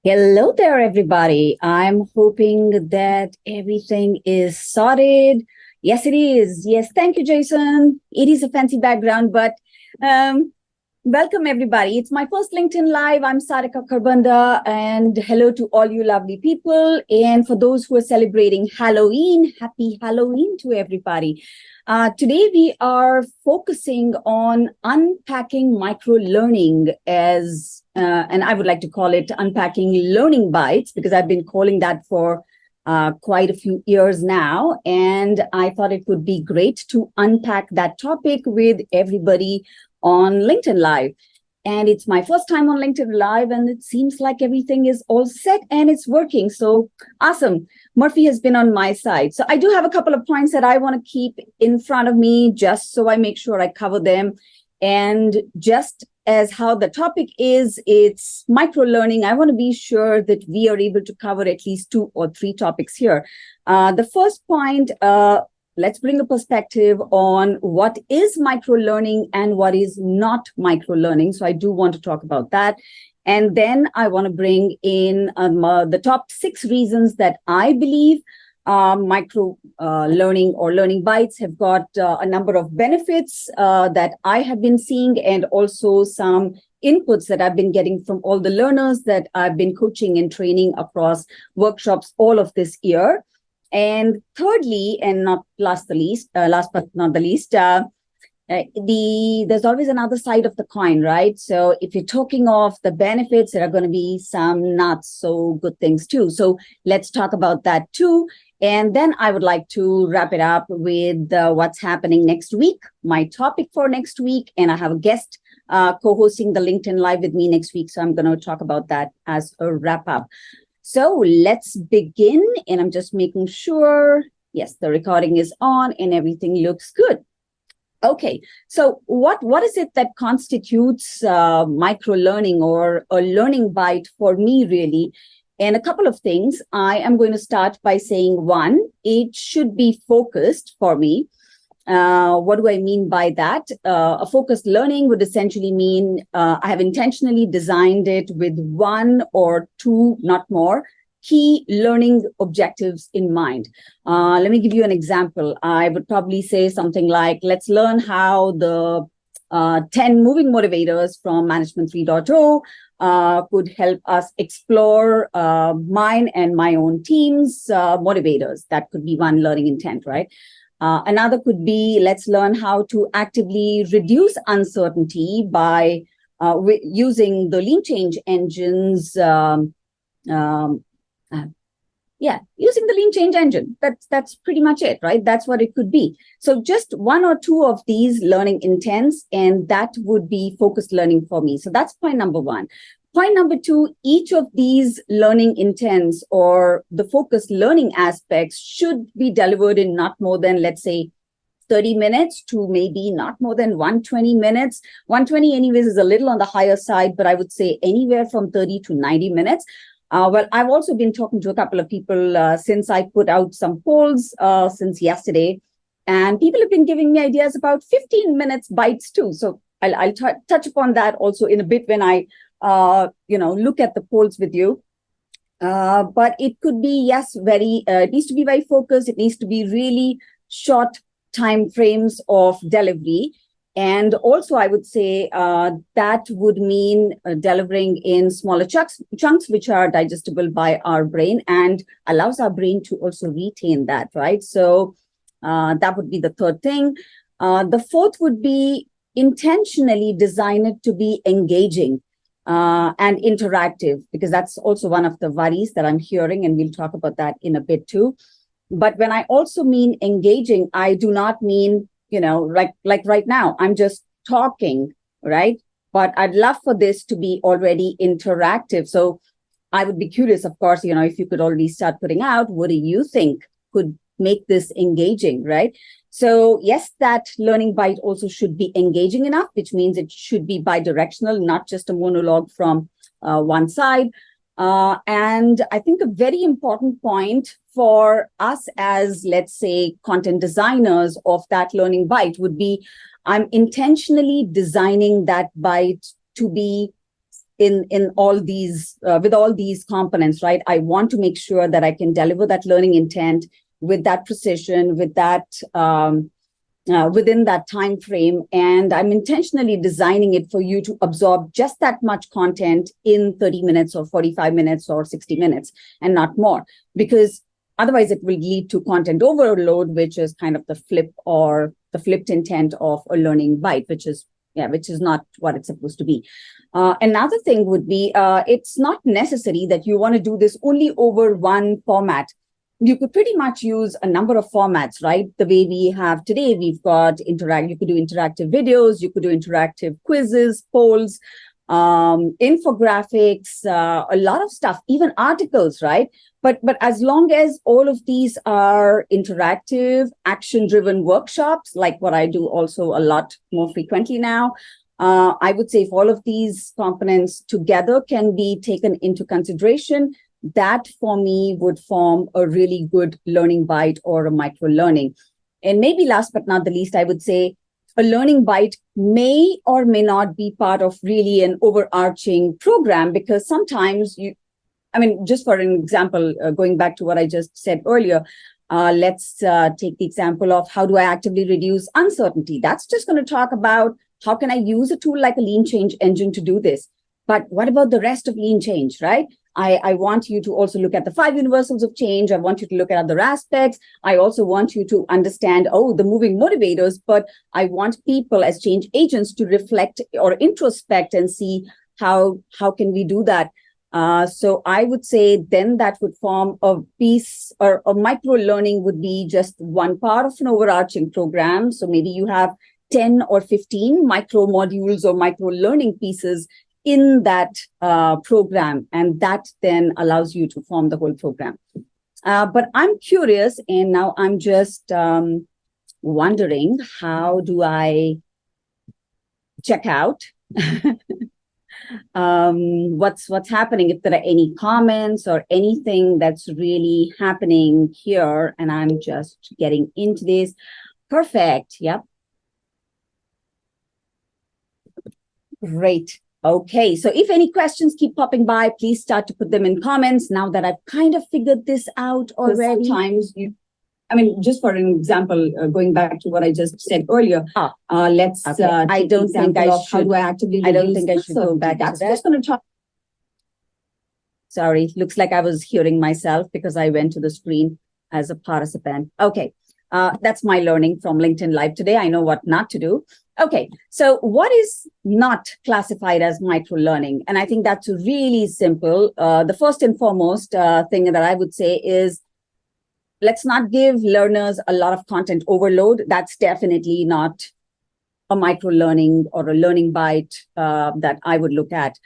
Hello there, everybody. I'm hoping that everything is sorted. Yes, it is. Yes, thank you, Jason. It is a fancy background, but um, welcome, everybody. It's my first LinkedIn Live. I'm Sarika Kharbanda, and hello to all you lovely people. And for those who are celebrating Halloween, happy Halloween to everybody. Today, we are focusing on unpacking micro-learning and I would like to call it unpacking learning bites, because I've been calling that for quite a few years now. And I thought it would be great to unpack that topic with everybody on LinkedIn Live. And it's my first time on LinkedIn Live, and it seems like everything is all set and it's working. So awesome. Murphy has been on my side. So I do have a couple of points that I want to keep in front of me, just so I make sure I cover them. And just as how the topic is, it's micro-learning, I want to be sure that we are able to cover at least 2 or 3 topics here. The first point, let's bring a perspective on what is micro-learning and what is not micro-learning. So I do want to talk about that. And then I want to bring in the top 6 reasons that I believe micro-learning or learning bites have got a number of benefits that I have been seeing, and also some inputs that I've been getting from all the learners that I've been coaching and training across workshops all of this year. And thirdly, and not last but not the least, there's always another side of the coin, right? So if you're talking of the benefits, there are going to be some not so good things too. So let's talk about that too. And then I would like to wrap it up with what's happening next week, my topic for next week. And I have a guest co-hosting the LinkedIn Live with me next week. So I'm going to talk about that as a wrap up. So let's begin, and I'm just making sure, yes, the recording is on and everything looks good. Okay, so what is it that constitutes micro-learning or a learning bite for me, really? And a couple of things. I am going to start by saying, one, it should be focused for me. What do I mean by that? A focused learning would essentially mean I have intentionally designed it with 1 or 2, not more, key learning objectives in mind. Let me give you an example. I would probably say something like, let's learn how the 10 moving motivators from Management 3.0 could help us explore mine and my own team's motivators. That could be one learning intent, right? Another could be, let's learn how to actively reduce uncertainty by using the lean change engines. Using the lean change engine. That's pretty much it, right? That's what it could be. So just 1 or 2 of these learning intents, and that would be focused learning for me. So that's point number 1. Point number 2, each of these learning intents or the focused learning aspects should be delivered in not more than, let's say, 30 minutes to maybe not more than 120 minutes. 120 anyways is a little on the higher side, but I would say anywhere from 30 to 90 minutes. Well, I've also been talking to a couple of people since I put out some polls since yesterday, and people have been giving me ideas about 15 minutes bites too. So I'll touch upon that also in a bit when I look at the polls with you. But it could be, yes, it needs to be very focused. It needs to be really short time frames of delivery. And also, I would say that would mean delivering in smaller chunks, which are digestible by our brain and allows our brain to also retain that, right? So that would be the third thing. The fourth would be intentionally design it to be engaging and interactive, because that's also one of the worries that I'm hearing, and we'll talk about that in a bit too. But when I also mean engaging, I do not mean, like right now, I'm just talking, right? But I'd love for this to be already interactive. So I would be curious, of course, if you could already start putting out, what do you think could make this engaging, right? So yes, that learning bite also should be engaging enough, which means it should be bi-directional, not just a monologue from one side. And I think a very important point for us as, let's say, content designers of that learning bite would be, I'm intentionally designing that bite to be in all these, with all these components, right? I want to make sure that I can deliver that learning intent with that precision, with that, within that time frame. And I'm intentionally designing it for you to absorb just that much content in 30 minutes or 45 minutes or 60 minutes and not more, because otherwise it will lead to content overload, which is kind of the flip or the flipped intent of a learning bite, which is not what it's supposed to be. Another thing would be, it's not necessary that you want to do this only over one format. You could pretty much use a number of formats, right? The way we have today, we've got you could do interactive videos, you could do interactive quizzes, polls, infographics, a lot of stuff, even articles, right? But as long as all of these are interactive, action-driven workshops, like what I do also a lot more frequently now, I would say if all of these components together can be taken into consideration, that for me would form a really good learning bite or a micro learning. And maybe last but not the least, I would say a learning bite may or may not be part of really an overarching program, because sometimes just for an example, going back to what I just said earlier, let's take the example of how do I actively reduce uncertainty? That's just going to talk about how can I use a tool like a lean change engine to do this? But what about the rest of lean change, right? I want you to also look at the 5 universals of change. I want you to look at other aspects. I also want you to understand, the moving motivators, but I want people as change agents to reflect or introspect and see how can we do that. So I would say then that would form a piece, or a micro learning would be just one part of an overarching program. So maybe you have 10 or 15 micro modules or micro learning pieces in that program, and that then allows you to form the whole program. But I'm curious, and now I'm just wondering, how do I check out? What's happening, if there are any comments or anything that's really happening here, and I'm just getting into this. Perfect. Yep. Great. Okay, so if any questions keep popping by, please start to put them in comments. Now that I've kind of figured this out already. Sometimes just for an example, going back to what I just said earlier, let's. Okay. I don't think I should. I don't think I should go back to that. Just going to talk. Sorry, looks like I was hearing myself because I went to the screen as a participant. Okay, that's my learning from LinkedIn Live today. I know what not to do. Okay, so what is not classified as micro learning? And I think that's really simple. The first and foremost thing that I would say is, let's not give learners a lot of content overload. That's definitely not a micro learning or a learning bite that I would look at.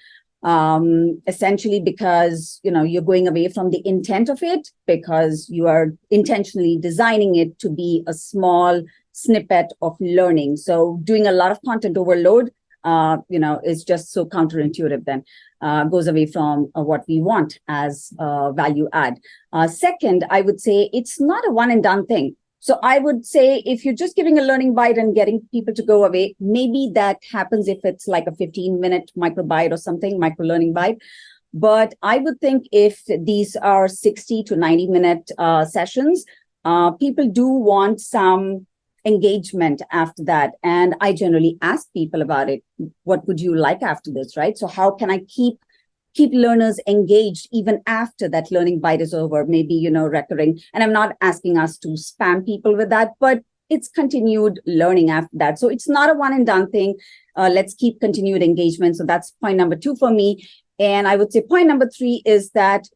Essentially because, you're going away from the intent of it, because you are intentionally designing it to be a small snippet of learning. So doing a lot of content overload, is just so counterintuitive then. Goes away from what we want as value add. Second, I would say it's not a one and done thing. So I would say if you're just giving a learning bite and getting people to go away, maybe that happens if it's like a 15-minute micro bite or something, micro learning bite. But I would think if these are 60 to 90-minute sessions, people do want some engagement after that. And I generally ask people about it. What would you like after this, right? So how can I keep learners engaged even after that learning bite is over? Maybe, recurring. And I'm not asking us to spam people with that, but it's continued learning after that. So it's not a one and done thing. Let's keep continued engagement. So that's point number 2 for me. And I would say point number 3 is that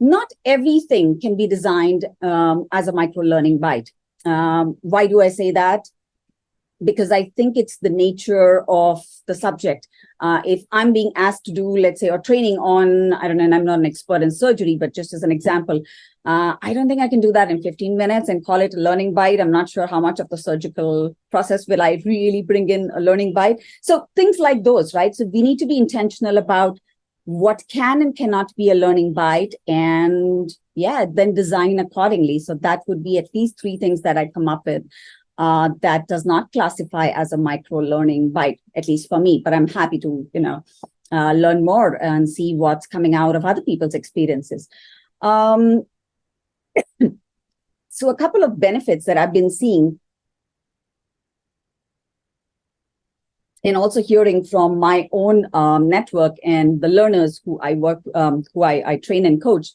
not everything can be designed as a micro learning bite. Why do I say that? Because I think it's the nature of the subject. If I'm being asked to do, let's say, a training on, I don't know, and I'm not an expert in surgery, but just as an example, I don't think I can do that in 15 minutes and call it a learning bite. I'm not sure how much of the surgical process will I really bring in a learning bite. So things like those, right? So we need to be intentional about what can and cannot be a learning bite, and then design accordingly. So that would be at least 3 things that I come up with. That does not classify as a micro learning bite, at least for me, but I'm happy to, learn more and see what's coming out of other people's experiences. So a couple of benefits that I've been seeing and also hearing from my own network and the learners who I work, who I train and coach.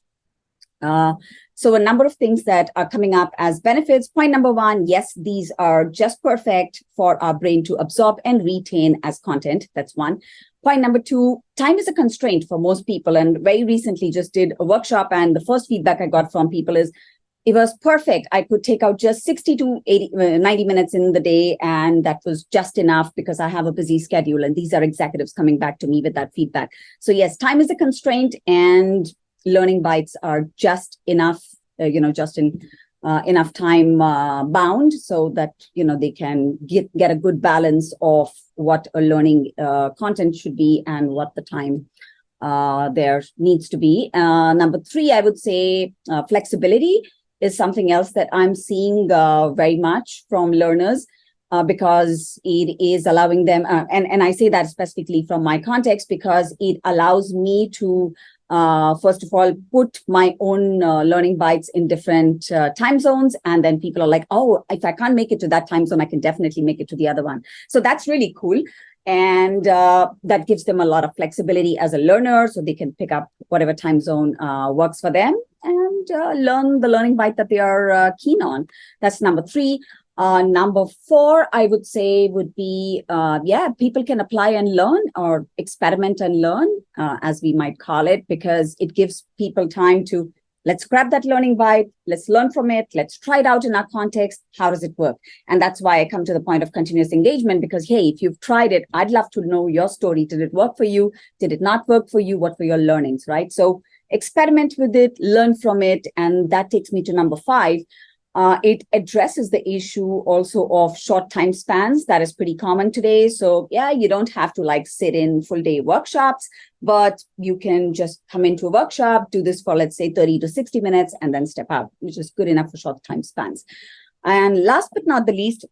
So a number of things that are coming up as benefits. Point number one, yes, these are just perfect for our brain to absorb and retain as content. That's one. Point number two, time is a constraint for most people. And very recently just did a workshop, and the first feedback I got from people is, it was perfect. I could take out just 60 to 90 minutes in the day, and that was just enough because I have a busy schedule. And these are executives coming back to me with that feedback. So yes, time is a constraint, and learning bites are just enough, just in enough time bound, so that, they can get a good balance of what a learning content should be and what the time there needs to be. Number three, I would say flexibility is something else that I'm seeing very much from learners, because it is allowing them, and I say that specifically from my context, because it allows me to, first of all, put my own learning bites in different time zones. And then people are like, oh, if I can't make it to that time zone, I can definitely make it to the other one. So that's really cool. And that gives them a lot of flexibility as a learner, so they can pick up whatever time zone works for them and learn the learning bite that they are keen on. That's number three. Number four, I would say, would be, people can apply and learn, or experiment and learn, as we might call it, because it gives people time to, let's grab that learning bite, let's learn from it, let's try it out in our context. How does it work? And that's why I come to the point of continuous engagement, because, hey, if you've tried it, I'd love to know your story. Did it work for you? Did it not work for you? What were your learnings, right? So experiment with it, learn from it. And that takes me to number five. It addresses the issue also of short time spans. That is pretty common today. So yeah, you don't have to sit in full day workshops, but you can just come into a workshop, do this for, let's say, 30 to 60 minutes, and then step out, which is good enough for short time spans. And last but not the least,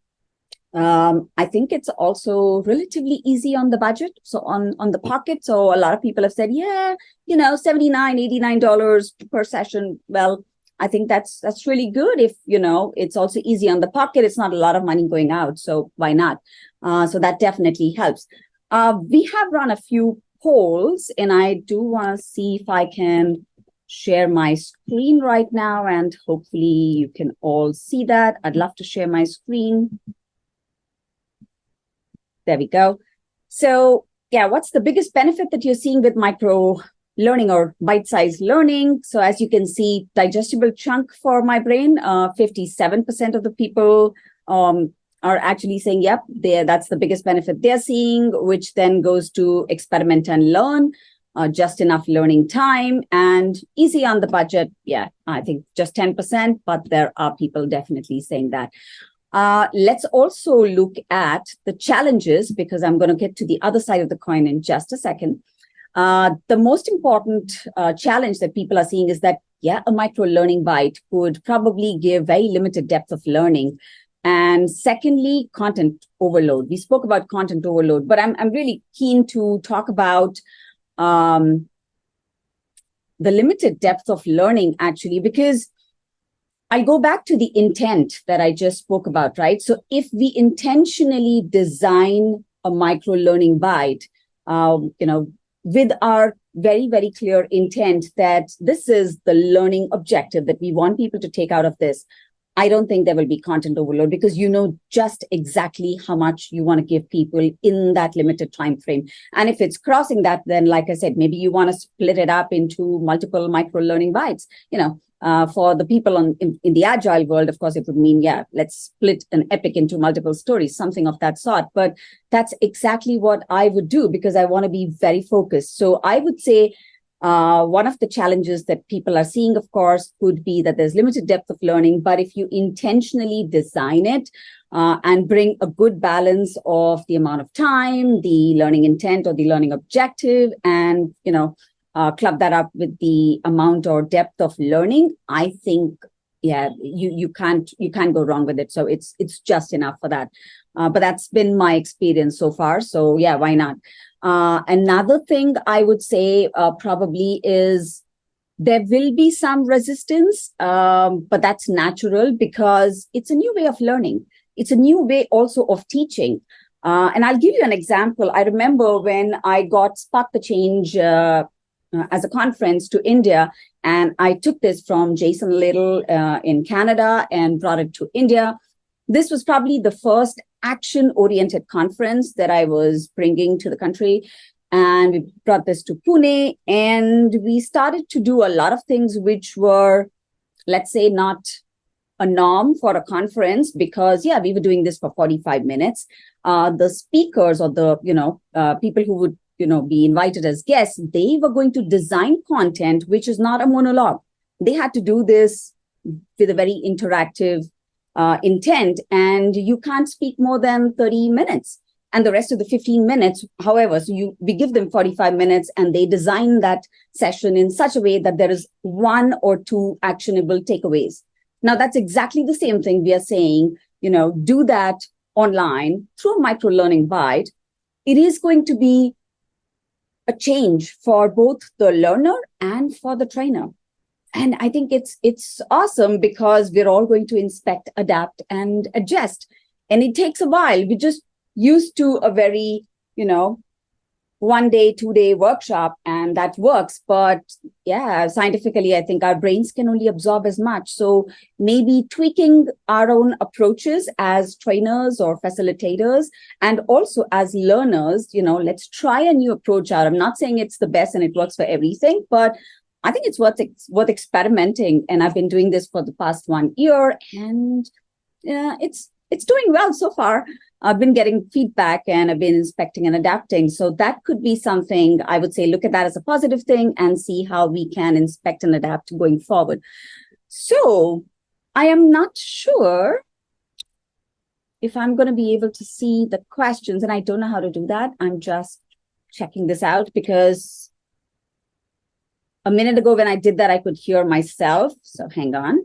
I think it's also relatively easy on the budget. So on the pocket. So a lot of people have said, yeah, $79, $89 per session. Well, I think that's really good if, it's also easy on the pocket. It's not a lot of money going out. So why not? So that definitely helps. We have run a few polls, and I do want to see if I can share my screen right now, and hopefully you can all see that. I'd love to share my screen. There we go. So yeah, what's the biggest benefit that you're seeing with micro learning or bite-sized learning? So as you can see, digestible chunk for my brain, 57% of the people are actually saying, yep, that's the biggest benefit they're seeing, which then goes to experiment and learn, just enough learning time, and easy on the budget. Yeah, I think just 10%, but there are people definitely saying that. Let's also look at the challenges, because I'm going to get to the other side of the coin in just a second. The most important challenge that people are seeing is that, a micro learning bite could probably give very limited depth of learning. And secondly, content overload. We spoke about content overload, but I'm really keen to talk about the limited depth of learning, actually, because I go back to the intent that I just spoke about, right? So if we intentionally design a micro learning bite, with our very, very clear intent that this is the learning objective that we want people to take out of this, I don't think there will be content overload, because you know just exactly how much you want to give people in that limited time frame. And if it's crossing that, then like I said, maybe you want to split it up into multiple micro learning bites. For the people in the agile world, of course, it would mean, let's split an epic into multiple stories, something of that sort. But that's exactly what I would do, because I want to be very focused. So I would say one of the challenges that people are seeing, of course, could be that there's limited depth of learning. But if you intentionally design it and bring a good balance of the amount of time, the learning intent or the learning objective, and, club that up with the amount or depth of learning, I think, you can't go wrong with it. So it's just enough for that. But that's been my experience so far. So why not? Another thing I would say probably is there will be some resistance, but that's natural because it's a new way of learning. It's a new way also of teaching. And I'll give you an example. I remember when I got Spark the Change as a conference to India, and I took this from Jason Little in Canada and brought it to India. This was probably the first action-oriented conference that I was bringing to the country. And we brought this to Pune, and we started to do a lot of things which were, let's say, not a norm for a conference because, yeah, we were doing this for 45 minutes. The speakers or the, people who would, be invited as guests, they were going to design content which is not a monologue. They had to do this with a very interactive intent, and you can't speak more than 30 minutes. And the rest of the 15 minutes, however, so we give them 45 minutes and they design that session in such a way that there is 1 or 2 actionable takeaways. Now, that's exactly the same thing we are saying, do that online through a micro-learning bite. It is going to be a change for both the learner and for the trainer. And I think it's awesome because we're all going to inspect, adapt, and adjust. And it takes a while. We just used to a very, 1 day, 2 day workshop, and that works. But yeah, scientifically, I think our brains can only absorb as much. So maybe tweaking our own approaches as trainers or facilitators, and also as learners, let's try a new approach out. I'm not saying it's the best and it works for everything, but I think it's worth experimenting. And I've been doing this for the past 1 year, and it's doing well so far. I've been getting feedback and I've been inspecting and adapting. So that could be something I would say, look at that as a positive thing and see how we can inspect and adapt going forward. So I am not sure if I'm going to be able to see the questions, and I don't know how to do that. I'm just checking this out because a minute ago when I did that, I could hear myself. So hang on.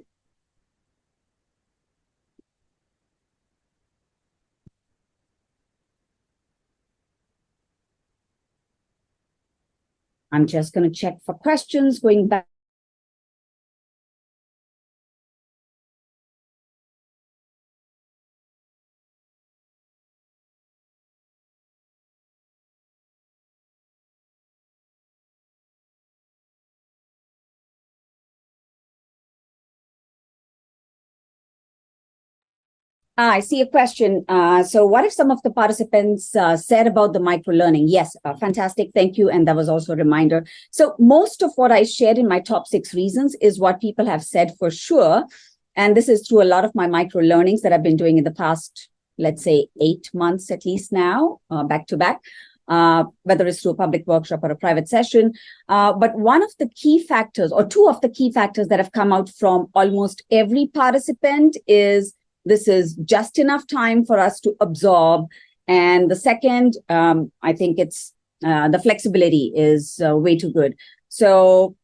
I'm just going to check for questions, going back. I see a question. So what if some of the participants said about the microlearning? Yes, fantastic. Thank you. And that was also a reminder. So most of what I shared in my top 6 reasons is what people have said for sure. And this is through a lot of my microlearnings that I've been doing in the past, let's say 8 months at least now, back to back, whether it's through a public workshop or a private session. But one of the key factors, or 2 of the key factors that have come out from almost every participant is this is just enough time for us to absorb. And the second, I think it's the flexibility is way too good. So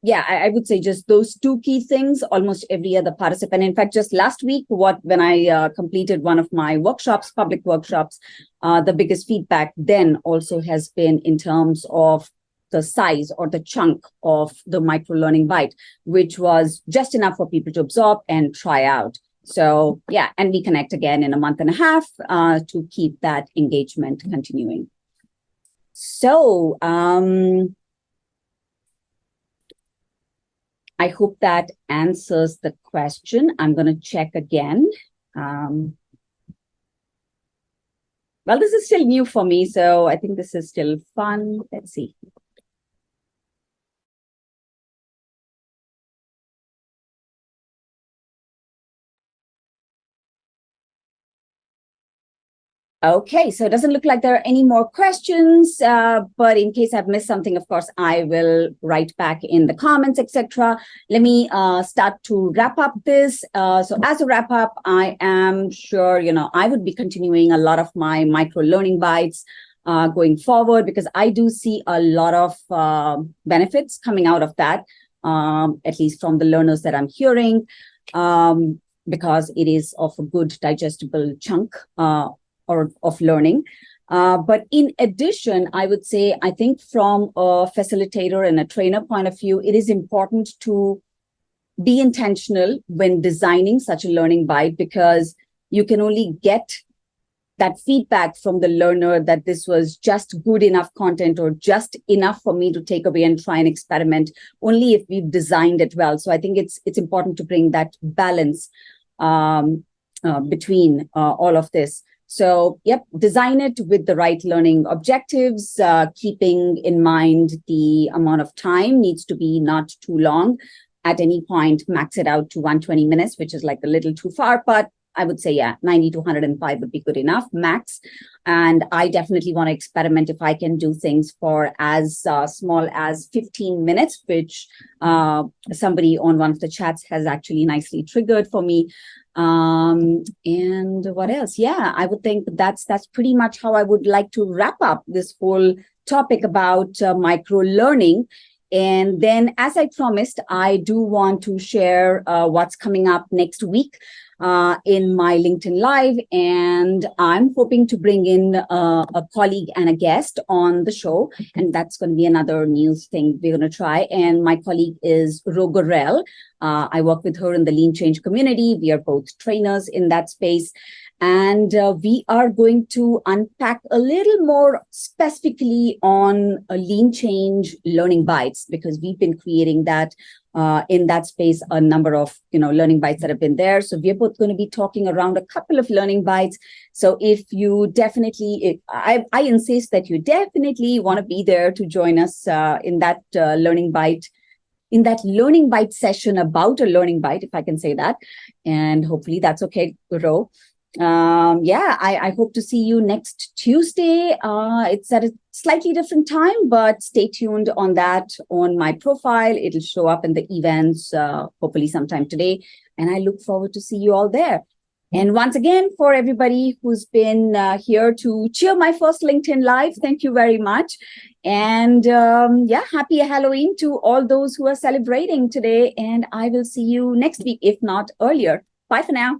yeah, I would say just those 2 key things, almost every other participant. In fact, just last week, when I completed one of my workshops, public workshops, the biggest feedback then also has been in terms of the size or the chunk of the micro-learning bite, which was just enough for people to absorb and try out. So yeah, and we connect again in a month and a half to keep that engagement continuing. So I hope that answers the question. I'm going to check again. Well, this is still new for me, so I think this is still fun. Let's see. Okay, so it doesn't look like there are any more questions, but in case I've missed something, of course, I will write back in the comments, etc. Let me start to wrap up this. So as a wrap up, I am sure, I would be continuing a lot of my micro-learning bites going forward because I do see a lot of benefits coming out of that, at least from the learners that I'm hearing, because it is of a good digestible chunk or of learning. But in addition, I would say, I think from a facilitator and a trainer point of view, it is important to be intentional when designing such a learning bite, because you can only get that feedback from the learner that this was just good enough content or just enough for me to take away and try and experiment, only if we've designed it well. So I think it's important to bring that balance between all of this. So, yep, design it with the right learning objectives, keeping in mind the amount of time needs to be not too long. At any point, max it out to 120 minutes, which is like a little too far, but I would say, yeah, 90 to 105 would be good enough, max. And I definitely want to experiment if I can do things for as small as 15 minutes, which somebody on one of the chats has actually nicely triggered for me. And what else? Yeah, I would think that's pretty much how I would like to wrap up this whole topic about micro learning. And then, as I promised, I do want to share what's coming up next week in my LinkedIn Live. And I'm hoping to bring in a colleague and a guest on the show. And that's going to be another new thing we're going to try. And my colleague is Rogorel. I work with her in the Lean Change community. We are both trainers in that space. And we are going to unpack a little more specifically on Lean Change learning bites, because we've been creating that in that space, a number of learning bites that have been there. So we're both going to be talking around a couple of learning bites. So if you definitely, I insist that you definitely want to be there to join us in that learning bite. In that learning bite session about a learning bite, if I can say that, and hopefully that's okay, Ro. I hope to see you next Tuesday. It's at a slightly different time, but stay tuned on that on my profile. It'll show up in the events, hopefully sometime today. And I look forward to see you all there. And once again, for everybody who's been here to cheer my first LinkedIn Live, thank you very much. And happy Halloween to all those who are celebrating today. And I will see you next week, if not earlier. Bye for now.